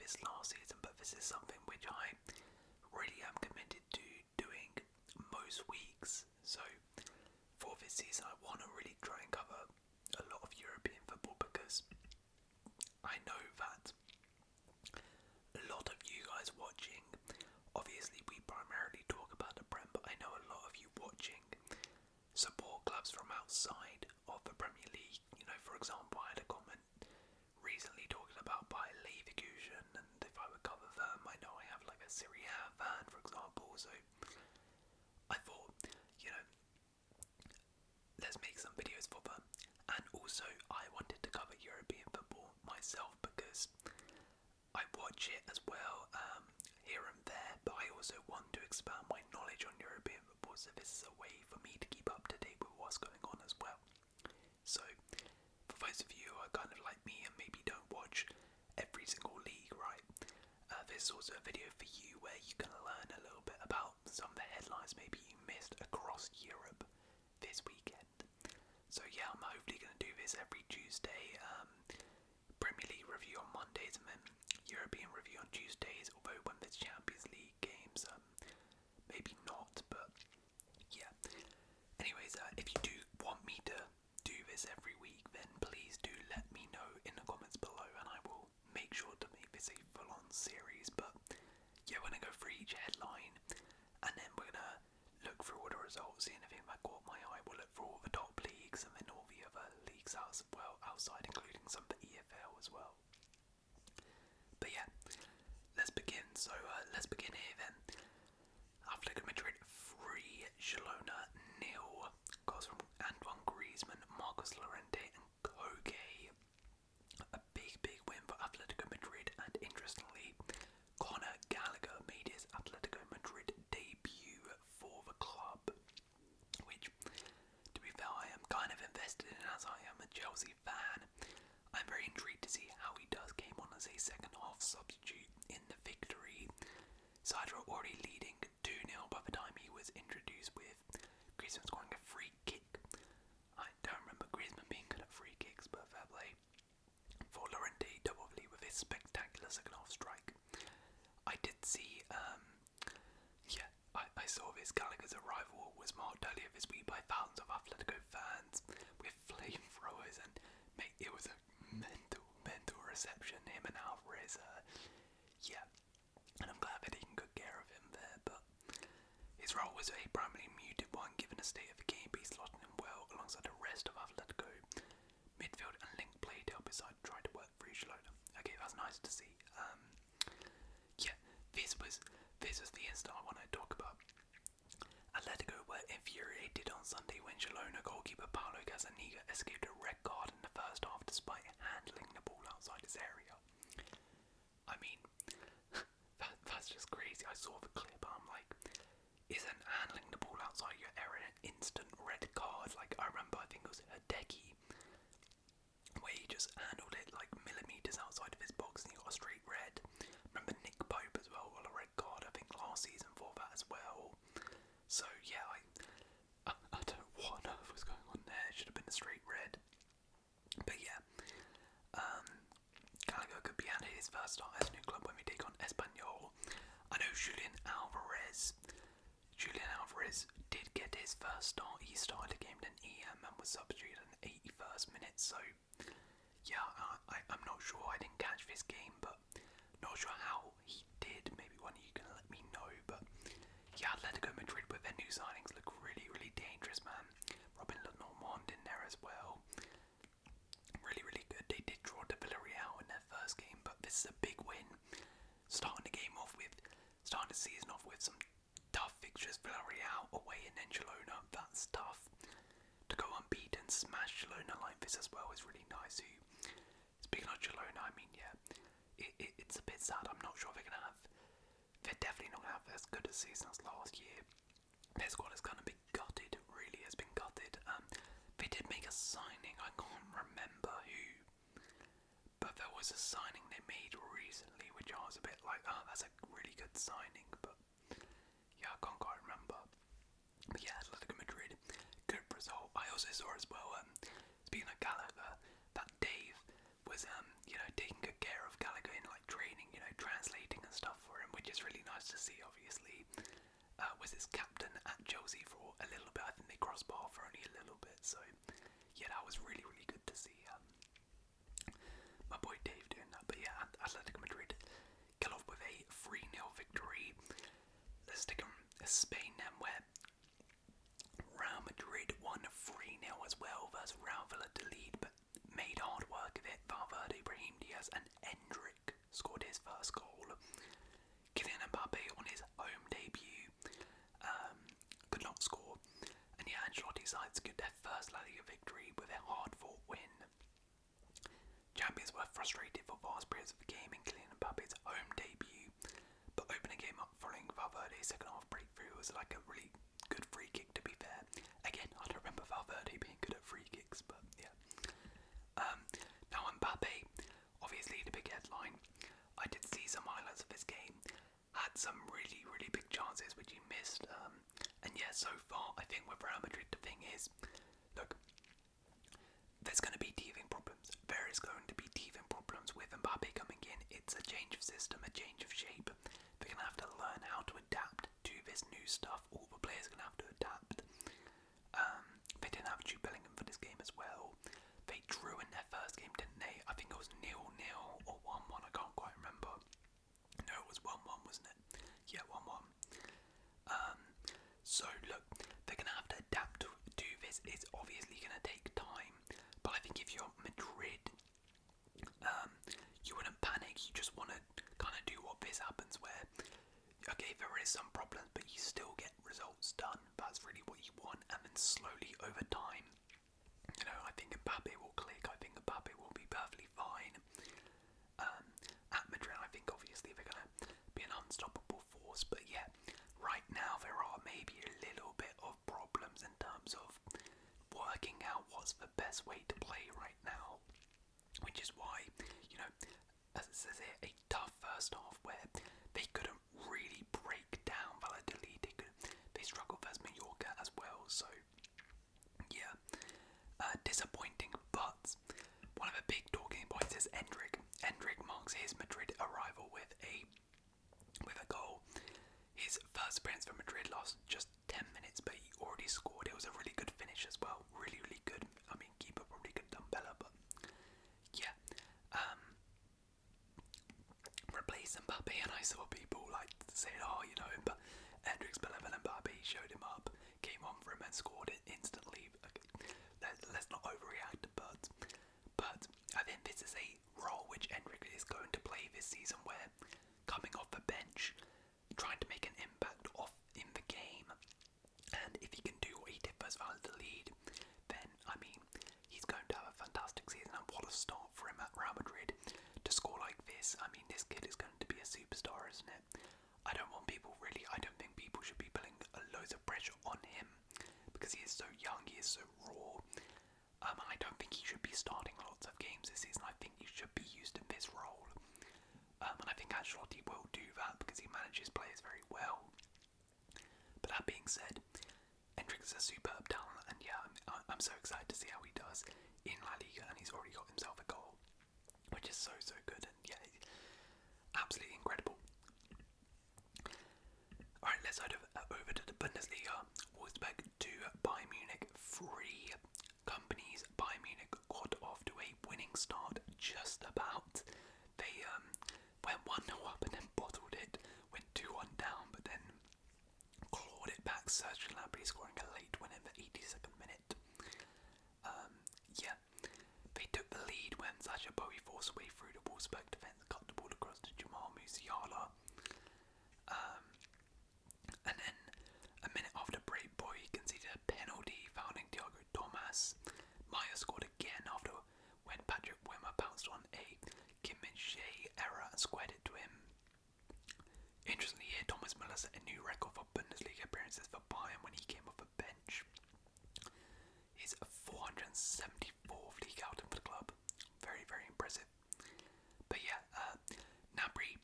this last season, but this is something which I really am committed to doing most weeks. So for this season, I want to really try and cover a lot of European football, because I know that a lot of you guys watching, obviously we primarily talk about the Prem, but I know a lot of you watching support clubs from outside of the Premier League. You know, for example, I had a comment recently talking about Bayern Leverkusen, and if I would cover them, I know I have like a Serie fan, for example, so I thought, you know, let's make some videos for them. And also, I wanted to cover European football myself, because I watch it as well, here and there, but I also want to expand my knowledge on European football, so this is a way for me to keep up to date with what's going on as well. So, for those of you who are kind of like me and maybe don't watch every single league, right, this is also a video for you where you can learn a little bit about some of the headlines maybe you missed across Europe this weekend. So yeah, I'm hopefully going to do this every Tuesday. Premier League review on Mondays, and then European review on Tuesdays, although when there's Champions League games, maybe not, but yeah. Anyways, if you do want me to do this every week, then please do let me know in the comments below, and I will make sure to make this a full-on series. But yeah, we're going to go through each headline, and then we're going to look through all the results, see anything that caught my eye. We'll look for all the top leagues, and then all the other leagues as well, outside, including some of the EFL as well. But yeah, let's begin. So let's begin here then. Atletico Madrid 3, Girona 0. Goals from Antoine Griezmann, Marcos Llorente and Koke. A big win for Atletico Madrid, and interestingly, Conor Gallagher made his Atletico Madrid debut for the club, which, to be fair, I am kind of invested in, as I am a Chelsea fan. I'm very intrigued to see how he does. Came on as a second half substitute in the victory. Sides were already leading 2-0 by the time he was introduced, with Griezmann scoring a free kick. I don't remember Griezmann being good at free kicks, but fair play for Llorente, doubly with his spectacular second half strike. I did see, I saw this. Gallagher's arrival was marked earlier this week by thousands of Atletico fans with flamethrowers, and mate, it was a mental reception, him and Alvarez. And I'm glad they're taking good care of him there, but his role was a primarily muted one given the state of the game, but he slotted him well alongside the rest of Atletico midfield and link play to help his side try to work through Girona. Okay, that's nice to see. This was the instant I want to talk about. Atletico were infuriated on Sunday when Girona goalkeeper Paulo Gazzaniga escaped a red card in the first half despite handling the ball outside his area. I mean, that's just crazy. I saw the clip and I'm like, isn't handling the ball outside your area an instant red card? Like, I remember, I think it was Hideki, where he just handled it like millimetres outside of his box and he got a straight red. Remember Nick Pope as well got a red card, I think last season for that as well. So yeah, I don't know what on earth was going on there. It should have been a straight red. But yeah, Gallagher could be handed his first start as a new club when we take on Espanyol. I know Julian Alvarez did get his first start. He started a game in EM and was substituted in the 81st minute. So yeah, I'm not sure. I didn't catch this game, but not sure how he did. Maybe one of you can let me know. But yeah, Atletico Madrid with their new signings look really dangerous, man. Robin Lenormand in there as well. Really good. They did draw to Villarreal in their first game, but this is a big win. Starting the season off with some tough fixtures. Villarreal away and then Girona. That's tough. To go unbeaten, smash Girona like this as well is really nice. Speaking of Girona, I mean, yeah, it's a bit sad. I'm not sure they're definitely not going to have as good a season as last year. Their squad is going to be gutted, really has been gutted. They did make a signing, I can't remember who, but there was a signing they made recently, which I was a bit like, oh, that's a really good signing, but yeah, I can't quite remember. But yeah, Atletico Madrid, good result. I also saw as well, speaking of Gallagher, that Dave was, taking good care of Gallagher in like training, see, obviously. Was his captain at Chelsea for a little bit. I think they crossed bar for only a little bit. So, yeah, that was really, really good to see. My boy Dave doing that. But yeah, Atletico Madrid get off with a 3-0 victory. Let's stick in Spain then, where Real Madrid won 3-0 as well versus Real Valladolid, but made hard work of it. Valverde, Brahim Diaz and Endrick scored his first goal. Kylian Mbappe on his home debut could not score. And yeah, Ancelotti side secured their first La Liga victory with a hard-fought win. Champions were frustrated for vast periods of the game in Kylian Mbappe's home debut, but opening game up following Valverde's second half breakthrough was like a really good free kick, to be fair. Again, I don't remember Valverde being good at free kicks, but yeah. Now Mbappe, obviously the big headline. I did see some highlights of his game. Had some really, really big chances which he missed. And yeah, so far I think with Real Madrid the thing is, look, there's going to be teething problems. There is going to be teething problems with Mbappe coming in. It's a change of system, a change of shape. They're going to have to learn how to adapt to this new stuff. All the players are going to have to adapt. They didn't have Jude Bellingham for this game as well. They drew in their first game, didn't they? I think it was 0-0 or 1-1. I can't quite remember. No, it was 1-1, wasn't it? Yeah, 1-1. So look, they're going to have to adapt to this. It's obviously going to take time. But I think if you're Madrid, you wouldn't panic. You just want to kind of do what this happens where, okay, there is some problems, but you still get results done. That's really what you want. And then slowly over time, you know, I think Mbappe will click. I think Mbappe will be perfectly fine. At Madrid, I think obviously they're going to be an unstoppable force. But yeah, right now there are maybe a little bit of problems in terms of working out what's the best way to play right now. Which is why, you know, as it says here, a tough first half where they couldn't really break down Valladolid. They struggled versus Mallorca as well. So yeah, disappointing. But one of the big talking points is Endrick. Endrick marks his Madrid arrival with a goal. His first appearance for Madrid lasted just 10 minutes, but he already scored. It was a really good finish as well. Really, really good. I mean, keeper probably could have done better, but yeah. Replace Mbappe, and I saw people like saying, oh, you know, but Endrick's better than Mbappe. Showed him up, came on for him and scored it instantly. Okay. Let's not overreact, but I think this is a role which Endrick is going to play this season, where coming off the bench, trying to make an impact in the game, and if he can do what he did versus Valladolid, then I mean he's going to have a fantastic season. And what a start for him at Real Madrid to score like this. I mean, this kid is going to be a superstar, isn't it? I don't think people should be putting loads of pressure on him because he is so young, he is so raw. I don't think he should be starting lots of games this season. I think he should be used in this role. And I think Ancelotti will do that because he manages players very well. But that being said, Endrick is a superb talent, and yeah, I'm so excited to see how he does in La Liga, and he's already got himself a goal, which is so good, and yeah, absolutely incredible. Alright, let's head over to the Bundesliga. Wolfsburg 2, Bayern Munich 3. Companies, Bayern Munich got off to a winning start just about. They went 1-0 up and then bottled it, went 2-1 down, but then clawed it back. Serge Gnabry scoring a late win in the 82nd minute. Yeah, they took the lead when Sacha Boey forced away through the Wolfsburg defence, cut the ball across to Jamal Musiala. And then a minute after break, Boey conceded a penalty, fouling Thiago Thomas. Maya scored again after when Patrick Wimmer bounced on a Kim Min-jae error and squared it to him. Interestingly here, Thomas Müller set a new record for Bundesliga appearances for Bayern when he came off the bench. His 474th league outing for the club. Very, very impressive. But yeah, Gnabry,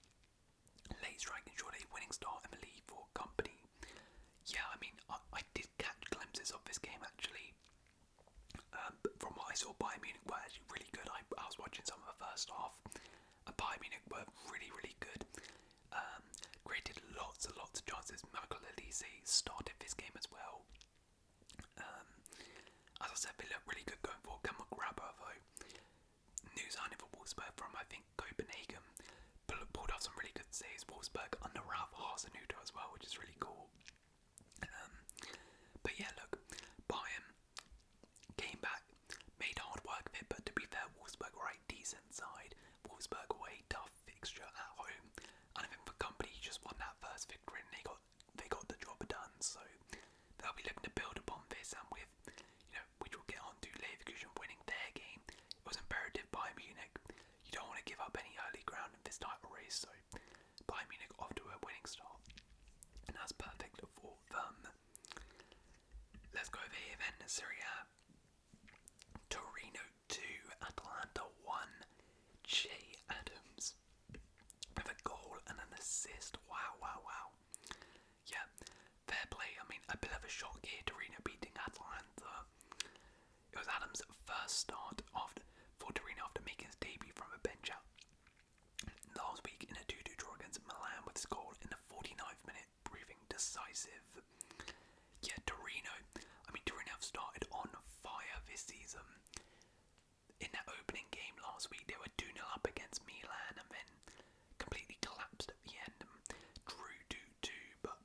late strike ensured a winning start in the league for Company. Yeah, I mean, I did catch glimpses of this game actually. But from what I saw, Bayern Munich were actually really good. I was watching some of the first half, and Bayern Munich were really, really good. Created lots So lots of chances. Michael Elise started this game as well. As I said, they look really good going forward. Cameron Grabber, though, new signing for Wolfsburg from, I think, Copenhagen. Pulled off some really good saves. Wolfsburg under Ralph Hasenhuttl as well, which is really cool. But yeah, look, Bayern came back, made hard work of it, but to be fair, Wolfsburg were a decent side. Wolfsburg were a tough fixture at home, and I think the company just won that first victory and they got the job done, so they'll be looking to build upon this, and with, which we'll get on to, Leverkusen winning their game, it was imperative Bayern Munich. You don't want to give up any early ground in this title race, so Bayern Munich off to a winning start, and that's perfect for them. Let's go over here then, Serie A. Torino 2, Atlanta 1. Che Adams with a goal and an assist. Wow. Yeah, fair play. I mean, a bit of a shock here, Torino beating Atlanta. It was Adams' first start for Torino after making his debut from a bench out last week in a 2-2 draw against Milan, with his goal in the 49th minute proving decisive. Yeah, Torino have started on fire this season. In their opening game last week, they were 2-0 up against Milan and then completely collapsed at the end and drew 2-2, but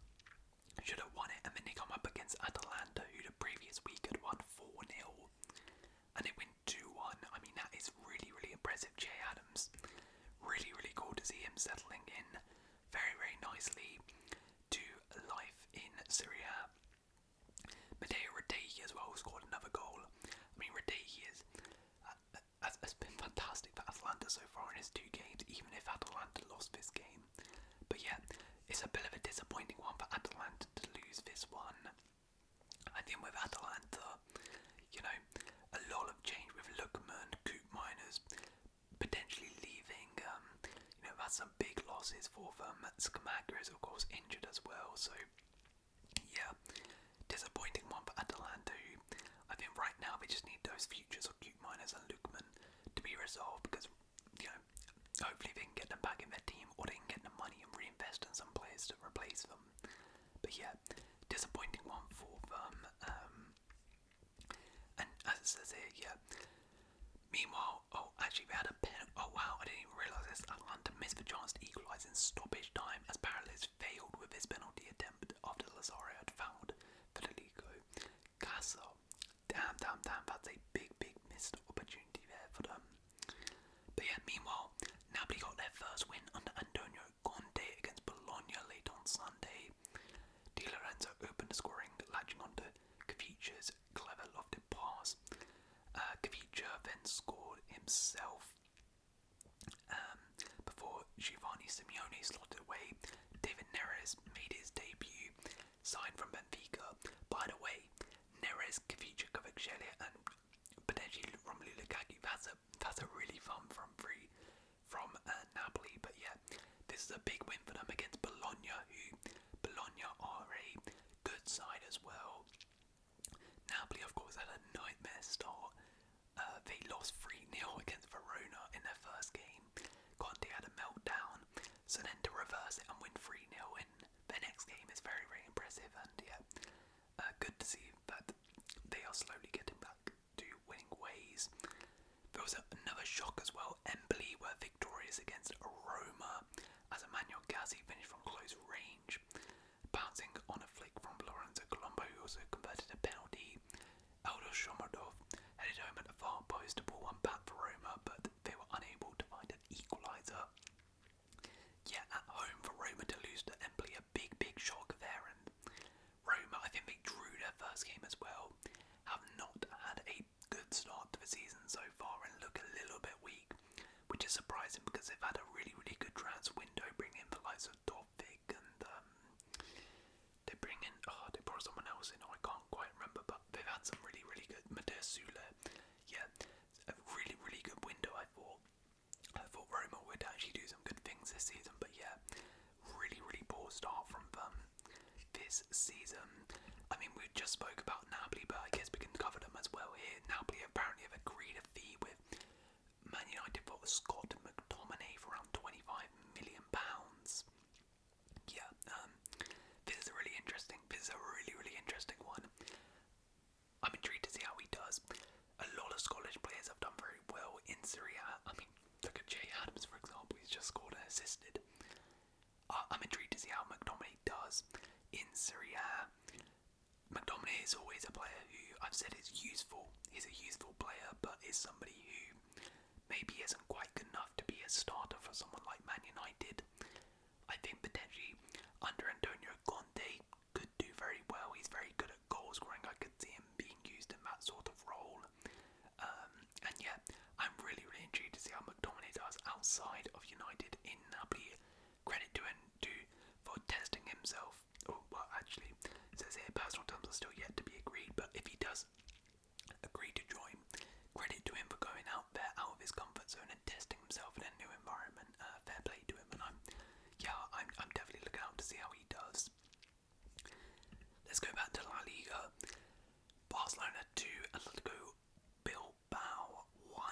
should have won it. And then they come up against Atalanta, who the previous week had won 4-0, and they win 2-1. I mean, that is really, really impressive. Che Adams, really, really cool to see him settling in very, very nicely to life in Serie A. Matteo Retegui as well scored another goal. I mean, Retegui has been fantastic for Atalanta so far in his 2 games, even if Atalanta lost this game. But yeah, it's a bit of a disappointing one for Atalanta to lose this one. I think with Atalanta, a lot of change with Lukman, Koopmeiners potentially leaving. That's some big losses for them. Scamacca is of course injured as well, so yeah, disappointing one for Atalanta, who I think right now they just need those futures of Koopmeiners and Lukman to be resolved, because hopefully they can get them back in their team, or they can get the money and reinvest in some players to replace them. But yeah, disappointing one for them. And as it says here, yeah. Meanwhile, they had a pen. Oh wow, I didn't even realise this. Atalanta missed the chance to equalise in stoppage time as Paralys failed with his penalty attempt after Lazaro had fouled Federico Casa. Damn, that's a big missed opportunity there for them. But yeah, meanwhile, Napoli got their first win under Antonio Conte against Bologna late on Sunday. Di Lorenzo opened the scoring, latching onto Kavic's clever lofted pass. Kavic then scored himself before Giovanni Simeone slotted away. David Neres made his debut, signed from Benfica. By the way, Neres, Kavic, Kvaratskhelia and potentially Romelu Lukaku, that's a really fun front three from Napoli. But yeah, this is a big win for them against Bologna, who Bologna are a good side as well. Napoli, of course, had a nightmare start. They lost 3-0 against Verona in their first game. Conte had a meltdown, so then to reverse it and win 3-0 in their next game is very, very impressive. And yeah, good to see that they are slowly getting back to winning ways. There was another shock as well. Empoli were victorious against Roma as Emmanuel Gazzi finished from close range, bouncing on a flick from Lorenzo Colombo, who also converted a penalty. Eldor Shomurodov headed home at the far post to pull one back for Roma, but they were unable to find an equaliser. Yeah, at home for Roma to lose to Empoli, a big shock there. And Roma, I think they drew their first game as well, have not had a good start to the season so far and look a little bit weak, which is surprising because they've had a really good transfer window, bringing in the likes of Dortmund and they brought someone else in, I can't quite remember, but they've had some really good, Mateus Sule. Yeah, a really good window. I thought Roma would actually do some good things this season, but yeah, really poor start from them this season. I mean, we just spoke about Napoli, but I guess we can cover them as well here. Napoli apparently have agreed a fee with Man United for Scott McTominay for around £25 million. Yeah, is a really, really interesting one. I'm intrigued to see how he does. A lot of Scottish players have done very well in Serie. I mean, look at Jay Adams, for example. He's just scored and assisted. I'm intrigued to see how McTominay does in Serie. McTominay is always a player who I've said is useful. He's a useful player, but is somebody who maybe isn't quite good enough to be a starter for someone like Man United. I think potentially under Antonio Conte could do very well. He's very good at goal scoring. I could see him being used in that sort of role. And yeah, I'm really, really intrigued to see how McTominay does outside of United in Napoli. Credit to him for testing himself. Oh, well, actually, it says here personal terms are still yet to be agreed, but if he does agree to join, credit to him for going out there, out of his comfort zone and testing himself in a new environment. Fair play to him, and I'm definitely looking out to see how he does. Let's go back to La Liga. Barcelona 2, Atletico Bilbao 1.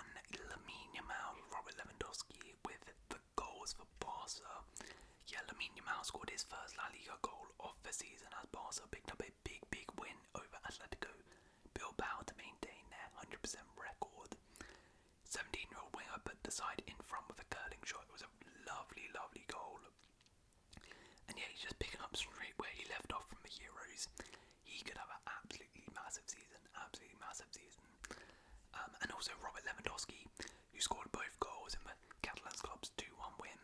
Lamine Yamal, Robert Lewandowski with the goals for Barca. Yeah, Lamine Yamal scored his first La Liga goal of the season as Barca picked up a big win over Atletico Bilbao to maintain their 100% record. 17-year-old winger put the side in front with a curling shot. It was a lovely, lovely goal. And yeah, he's just picking up straight where he left off from the Euros. He could have an absolutely massive season. And also Robert Lewandowski, who scored both goals in the Catalan club's 2-1 win,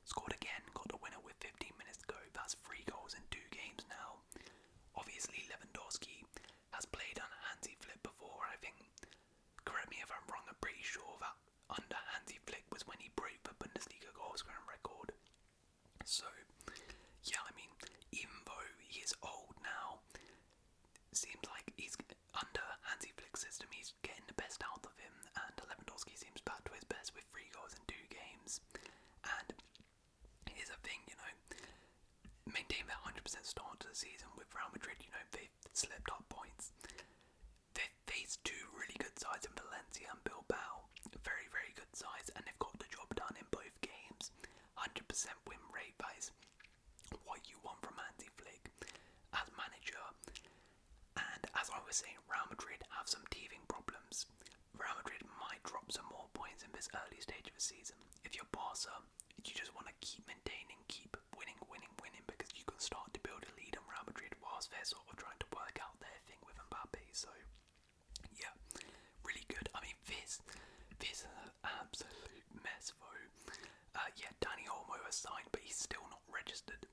scored again, got the winner with 15 minutes to go. That's 3 goals in 2 games now. Obviously, Lewandowski has played under Hansi Flick before. I think, correct me if I'm wrong, I'm pretty sure that under Hansi Flick was when he broke the Bundesliga goal scoring record. So, yeah, I mean, even though he is old now, it seems like he's under Hansi Flick's system, he's getting the best out of him, and Lewandowski seems back to his best with 3 goals in 2 games. And here's the thing, maintain their 100% start to the season with Real Madrid. They've slipped up points. They've faced 2 really good sides in Valencia and Bilbao, very, very good sides, and they've got the job done in both games. 100% win rate, that is what you want from Hansi Flick as manager. And as I was saying, Real Madrid have some teething problems. Real Madrid might drop some more points in this early stage of the season. If you're Barca, you just want to keep maintaining, keep winning, because you can start to build a lead on Real Madrid whilst they're sort of trying to work out their thing with Mbappe. So yeah, really good. I mean, this is an absolute mess though. Yeah, Dani Olmo has signed, but he's still not registered.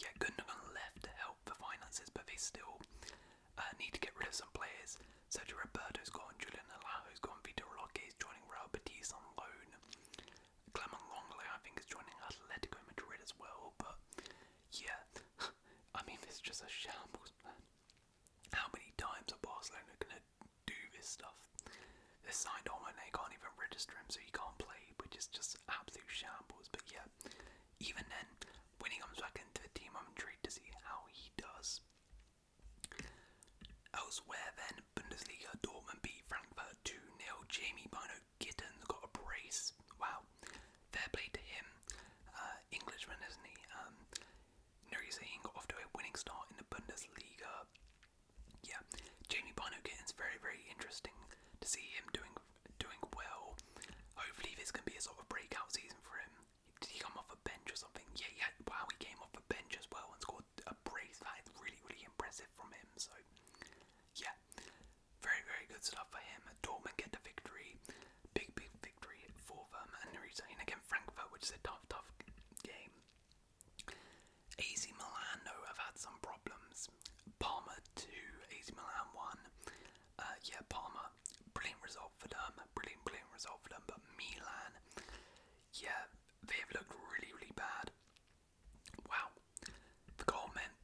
Yeah, Gundogan left to help the finances, but they still need to get rid of some players. Sergio Roberto's gone, Julian Alajo's gone, Vitor Roque's joining Real Betis on loan. Clement Longley, I think, is joining Atletico Madrid as well. But yeah, I mean, it's just a shambles, man. How many times are Barcelona gonna do this stuff? They signed Olmo and they can't even register him, so he can't play, which is just absolute shambles. But yeah, even then, when he comes back into the team, I'm intrigued to see how he does. Elsewhere then, Bundesliga, Dortmund beat Frankfurt 2-0. Jamie Bino Gittens got a brace. Wow, fair play to him. Englishman, isn't he? Saying got off to a winning start in the Bundesliga. Yeah, Jamie Bino Gittens, very, very interesting to see him doing well. Hopefully this can be a sort of breakout season for him. Did he come off a bench or something? Yeah, wow, he came off the bench as well and scored a brace. That is really, really impressive from him. So yeah, very, very good stuff for him. Dortmund get the victory. Big victory for them. And they're saying again Frankfurt, which is a tough game. AC Milan, though, have had some problems. Parma 2, AC Milan 1. Yeah, Parma, brilliant result for them. But Milan, yeah, they've looked really, really bad. Wow. The goal meant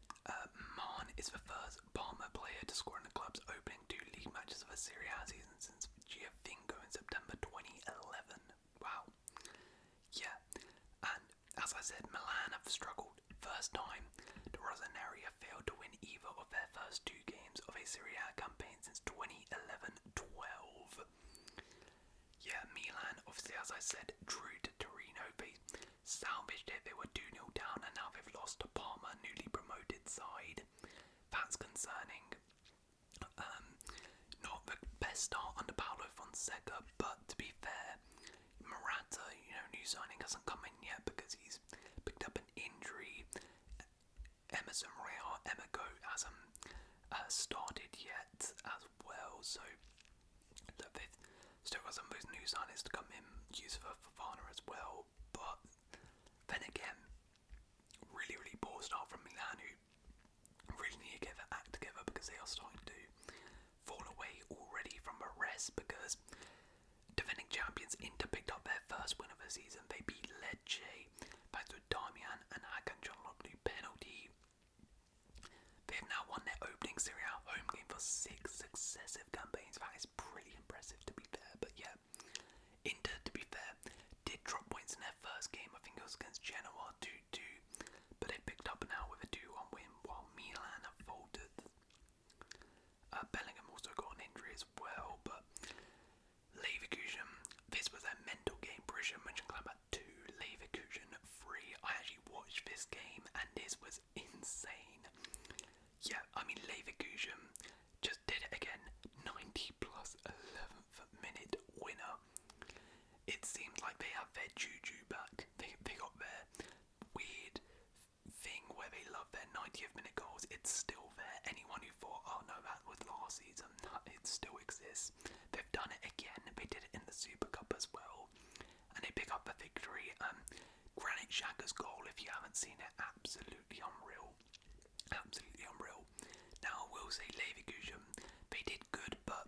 Man is the first Parma player to score in the club's opening 2 league matches of a Serie A season since Giovinco in September 2011. Wow. Yeah, and as I said, Milan have struggled. First time the Rossoneri have failed to win either of their first 2 games of a Serie A campaign since 2011-12. Yeah, Milan, obviously, as I said, drew to Torino. They salvaged it. They were 2-0 down and now they've lost to Parma, newly promoted side. That's concerning. Not the best start under Paulo Fonseca, but to be fair, Morata, new signing, hasn't come in yet because he's picked up an injury. Emerson Royal Emego hasn't started yet as well, so they've still got some of those new signings to come in, Yusufa Fofana as well, but then again, really, really poor start from Milan, who really need to get their act together because they are starting to fall away already from the rest, because defending champions Inter picked up their first win of the season. They beat Lecce thanks to Damian and Hakan Çalhanoğlu penalty. They have now won their opening Serie A home game for 6 successive campaigns. That is pretty impressive, to be fair. But yeah, Inter, to be fair, did drop points in their first game. I think it was against Genoa 2-2, but they picked up now with a 2-1 win, while Milan have folded. Bellingham also got an injury as well, but Leverkusen, this was a mental game. Borussia Mönchengladbach 2, Leverkusen 3. I actually watched this game and this was insane. Yeah, I mean, Leverkusen just did it again. 90 plus 11th minute winner. It seems like they have their juju back. They got their weird thing where they love their 90th minute goals. It's still there. Anyone who thought, oh no, that was last season, it still exists. They've done it again. They did it in the Super Cup as well, and they pick up the victory. Granit Xhaka's goal, if you haven't seen it, absolutely unreal. Absolutely unreal. Now I will say Leverkusen, they did good, but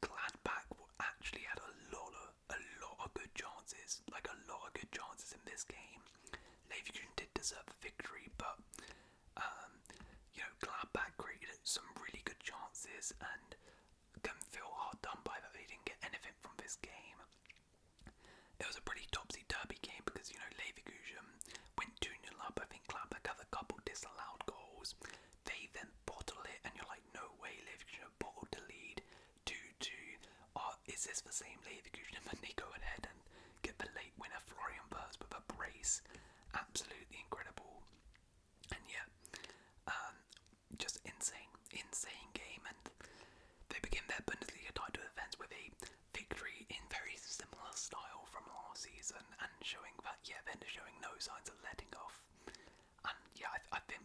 Gladbach actually had a lot of good chances, in this game. Leverkusen did deserve the victory, but Gladbach created some really good chances and can feel hard done by that they didn't get anything from this game. It was a pretty topsy-turvy game because, Leverkusen went 2-0 up. I think Gladbach had a couple disallowed goals. They then bottle it, and you're like, no way, Leverkusen bottled the lead 2-2. Is this the same Leverkusen? And then they go ahead and get the late winner, Florian Wirtz, with a brace. Absolutely incredible. And yeah, just insane game. And they begin their Bundesliga title defense with a victory in very similar style from last season, and showing that, they're showing no signs of letting off. And yeah, I think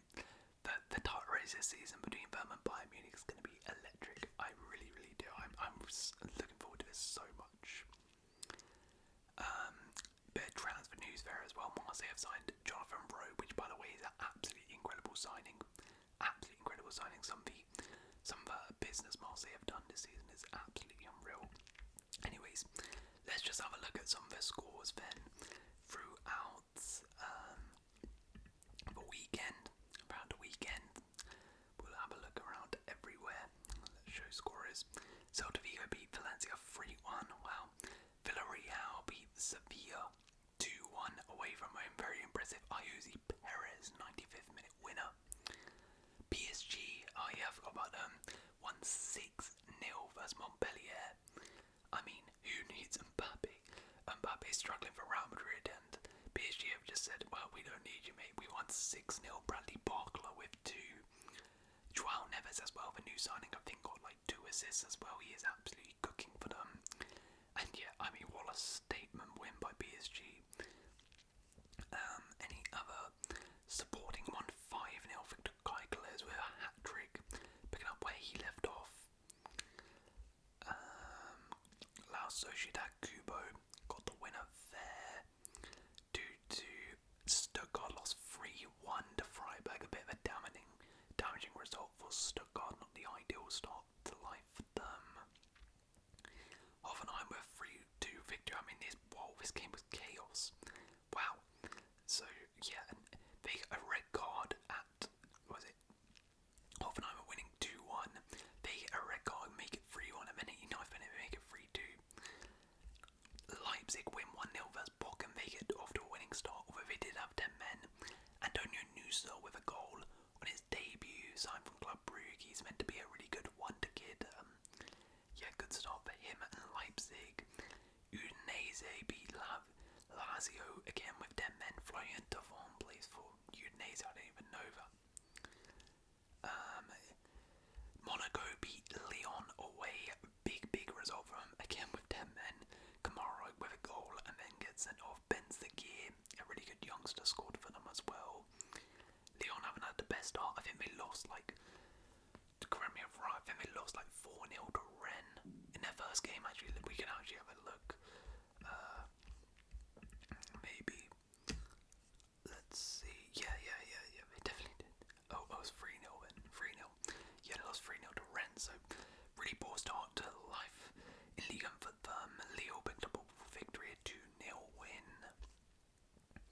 the title race this season between them and Bayern Munich is going to be electric. I really, really do. I'm looking forward to this so much. Bit of transfer news there as well. Marseille have signed Jonathan Rowe, which by the way is an absolutely incredible signing. Absolutely incredible signing. Some of the business Marseille have done this season is absolutely unreal. Anyways, let's just have a look at some of the scores then throughout the weekend. Around the weekend, we'll have a look around everywhere. Let's show scorers. Celta Vigo beat Valencia 3-1. Wow. Villarreal beat Sevilla 2-1 away from home. Very impressive. Ayuso Perez, 95th minute winner. PSG, oh yeah, I forgot about them. Won 6-0 versus Montpellier. I mean, who needs Mbappe? Mbappe's struggling for Real Madrid, and PSG have just said, well, we don't need you, mate. We won 6-0. Bradley Barcola with 2. Joao Neves as well, the new signing, I think got like 2 assists as well. He is absolutely cooking for them. And yeah, I mean, what a statement win by PSG. Any other supporting one? 5-0 Victor Gyökeres with a hat-trick, picking up where he left off. La Sociedad Kubo got the winner there. 2-2. Stuttgart lost 3-1 to Freiburg. A bit of a damaging result for Stuttgart. Not the ideal start to life for them. Hoffenheim with 3-2 victory. I mean, this game was chaos. Wow. So yeah, and they got a red card at, Hoffenheim are winning 2-1. They get a red card, make it 3-1, and then 89th minute they make it 3-2. Leipzig win 1-0 versus Bochum. They get off to a winning start, although they did have 10 men. Antonio Nusa with a goal on his debut, signed from Club Brugge. He's meant to be a really good wonder kid. Good start for him and Leipzig. Udinese beat Lazio again with 10 men. Florian their start. I think they lost correct me if I'm right, I think they lost 4-0 to Rennes in their first game. Actually, we can actually have a look. Maybe. Let's see. Yeah, they definitely did. Oh, it was 3-0 then. 3-0. Yeah, they lost 3-0 to Rennes, so really poor start to life in Liga for them. Lille picked up a victory, a 2-0 win.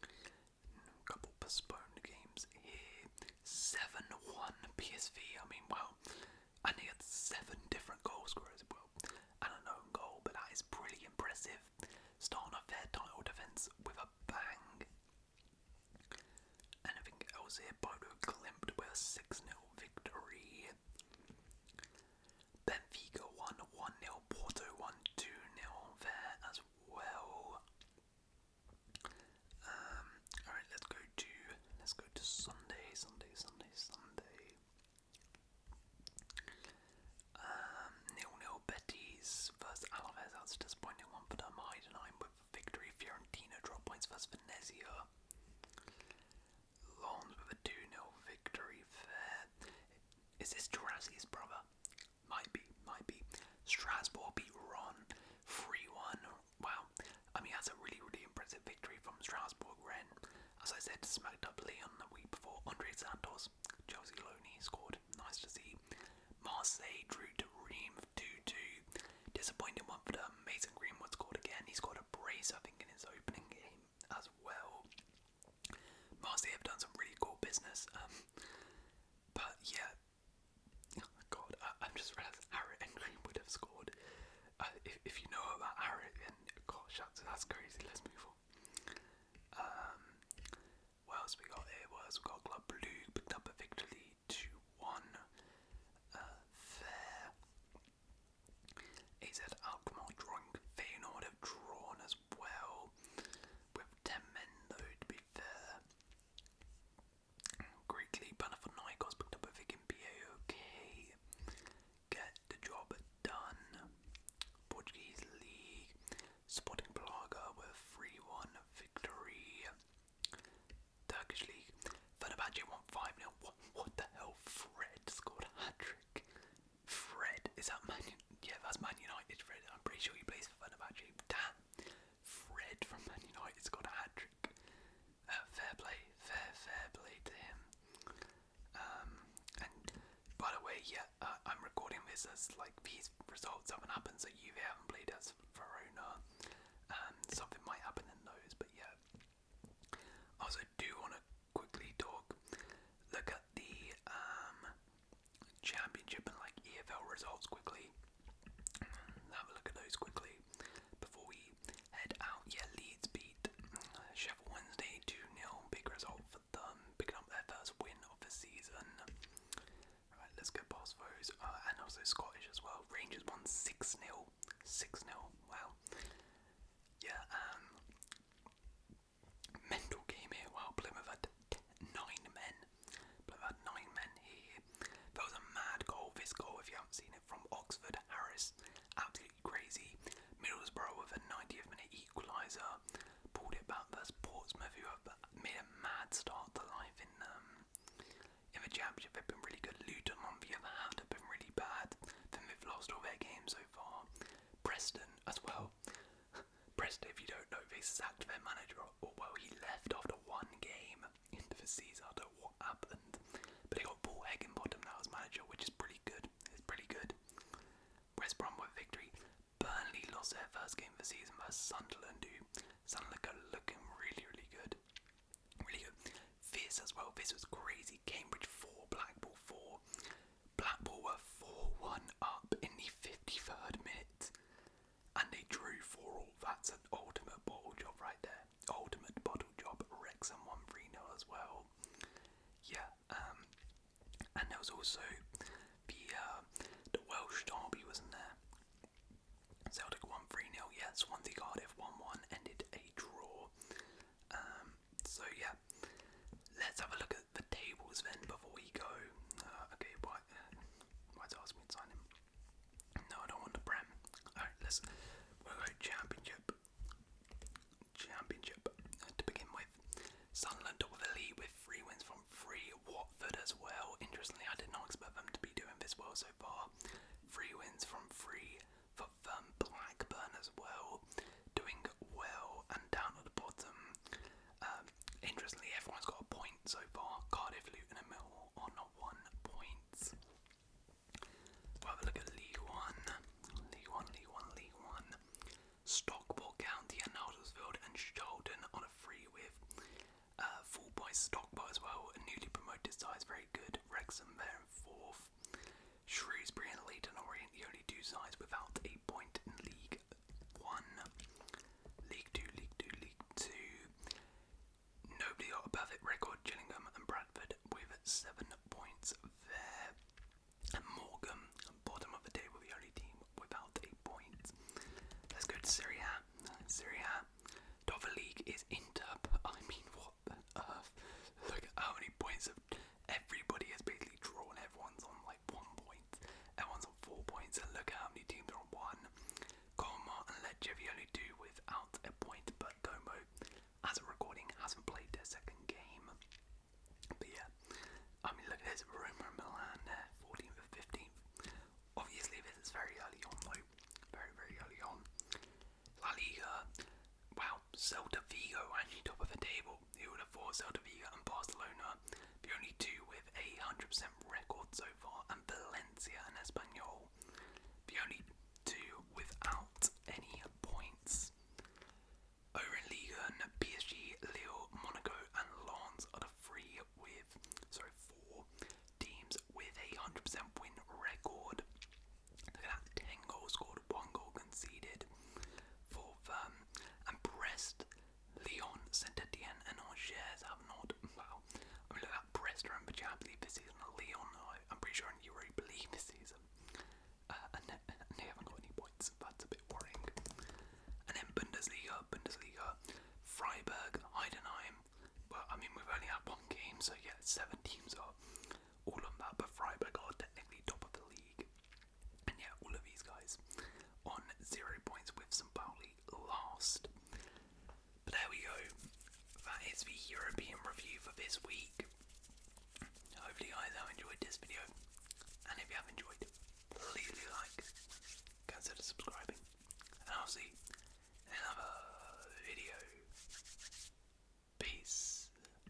A couple postponed games here. 7-1 PSV. I mean, wow. And he had 7 different goal scorers as well. And an own goal, but that is pretty impressive. Starting off their title defence with a bang. Anything else here? Bodo Glimt with a 6-0 victory. Benfica won 1-0. Porto won 2-0 there as well. Alright, let's go to Sunday. 0-0 Betis versus Alaves. That's a disappointing one for them. Heidenheim with victory. Fiorentina drop points versus Venezia. Lens with a 2-0 victory there. Is this Jurassi's brother? Might be. Strasbourg beat Ron 3-1. Wow. I mean, that's a really, really impressive victory from Strasbourg. Rennes, as I said, smacked up Lyon the week before. Andre Santos, Chelsea Loney scored. Nice to see. Marseille drew to Reims 2-2. Disappointing one for them. Mason Greenwood scored again. He scored a brace, I think, in his opening game as well. Marseille have done some really cool business. But yeah, oh God, I'm just realised Harriet and Greenwood have scored. If you know about Harriet, then gosh, that's crazy. Let's move on. What else we got here? We got Club Blue picked up a victory 2-1 there. AZ Alkmaar drawing. Feyenoord have drawn as well with 10 men though, to be fair. Greek League, Panathinaikos picked up a Viking PAOK. Get the job done. Portuguese League, Sporting Braga with 3-1 victory. Turkish League, Fenerbahce won 5-0. What the hell? Fred scored a hat-trick. Fred, is that Man United? Yeah, that's Man United. Fred, I'm pretty sure he plays for Fenerbahce. Damn, Fred from Man United scored a hat-trick. Fair play to him. And by the way, yeah, I'm recording this as these results haven't happened, so you haven't played as Verona. Something might happen in those, but yeah. I also do want to quickly look at the championship and EFL results quickly. Have a look at those quickly before we head out. Yeah, Leeds beat Sheffield Wednesday 2-0. Big result for them, picking up their first win of the season. Alright, let's go past those. And also Scottish as well. Rangers won 6-0. 6-0. Wow. Yeah, mental game here. Wow, Plymouth had 9 men. Plymouth had 9 men here. That was a mad goal. This goal, if you haven't seen it, from Oxford Harris. Absolutely crazy. Middlesbrough with a 90th minute equaliser. Pulled it back versus Portsmouth, who have made a mad start to life in the championship. They've been really good. Luton, on the other hand, have been really bad. Then they've lost all their games so far. Preston as well. Preston, if you don't know, they sacked their manager, or well, he left after 1 game into the season. I don't know what happened, but they got Paul Heckingbottom now as manager, which is pretty good. It's pretty good. West Brom with victory. Burnley lost their first game of the season versus Sunderland, who Sunderland are looking really, really good. Really good. This as well, this was crazy. Cambridge 4, Blackpool 4. Blackpool were 4-1 up in the 53rd minute. And they drew 4-all. That's an ultimate bottle job right there. Ultimate bottle job. Wrexham won 3-0 as well. Yeah, and there was also the Welsh derby, wasn't there? Celtic won 3-0. Yeah, Swansea Cardiff 1-1, ended a draw. So yeah, let's have a look at the tables then before we go. Okay, why's it asking me to sign him? No, I don't want the Prem. Alright, we'll go Championship. To begin with, Sunderland top of the league with 3 wins from 3. Watford as well. everyone's got a point so far. Cardiff, Luton and Millwall on 1 point. We'll have a look at League One. League One. Stockport County and Huddersfield and Charlton on a free with full by Stockport as well. A newly promoted side is very good. Wrexham there in 4th. Shrewsbury and Leyton Orient, the only 2 sides without a point in League 1. League 2. Nobody got a perfect record. Gillingham and Bradford with 7 points there. And Morecambe, bottom of the table, the only team without a point. Let's go to Serie A. Top of the league is Inter. I mean, what on earth? Look at how many points everybody has basically drawn. Everyone's on like 1 point. Everyone's on 4 points. And look at how many teams are on 1. Como and Lecce, the only 2 without a point. But Como, as a recording, hasn't played their second game. But yeah, I mean, look at this. Roma and Milan there, 14th and 15th. Obviously, this is very early on, though. Very, very early on. La Liga. Wow, Celta Vigo actually top of the table. Who would have thought? Celta Vigo and Barcelona, the only 2 with a 100% record so far, and Valencia and Espanyol, the only 2 without any points. Over in Liga, PSG, Lille, Monaco and Lens are the 4 teams with a 100% win record. Look at that, 10 goals scored, 1 goal conceded for them. And Brest, Lyon, Saint-Etienne and Angers have not. Wow. I mean, look at Brest are in the Champions League this season. Lyon, I'm pretty sure in Europa League this season. And they haven't got any points. That's a bit worrying. And then Bundesliga, Freiburg, Heidenheim. Well, I mean, we've only had 1 game, so yeah, 7 teams are all on that. But Freiburg are technically top of the league. And yeah, all of these guys on 0 points with St. Pauli last. But there we go. That is the European review for this week. Hopefully you guys have enjoyed this video. And if you have enjoyed, please do like, consider subscribing. And I'll see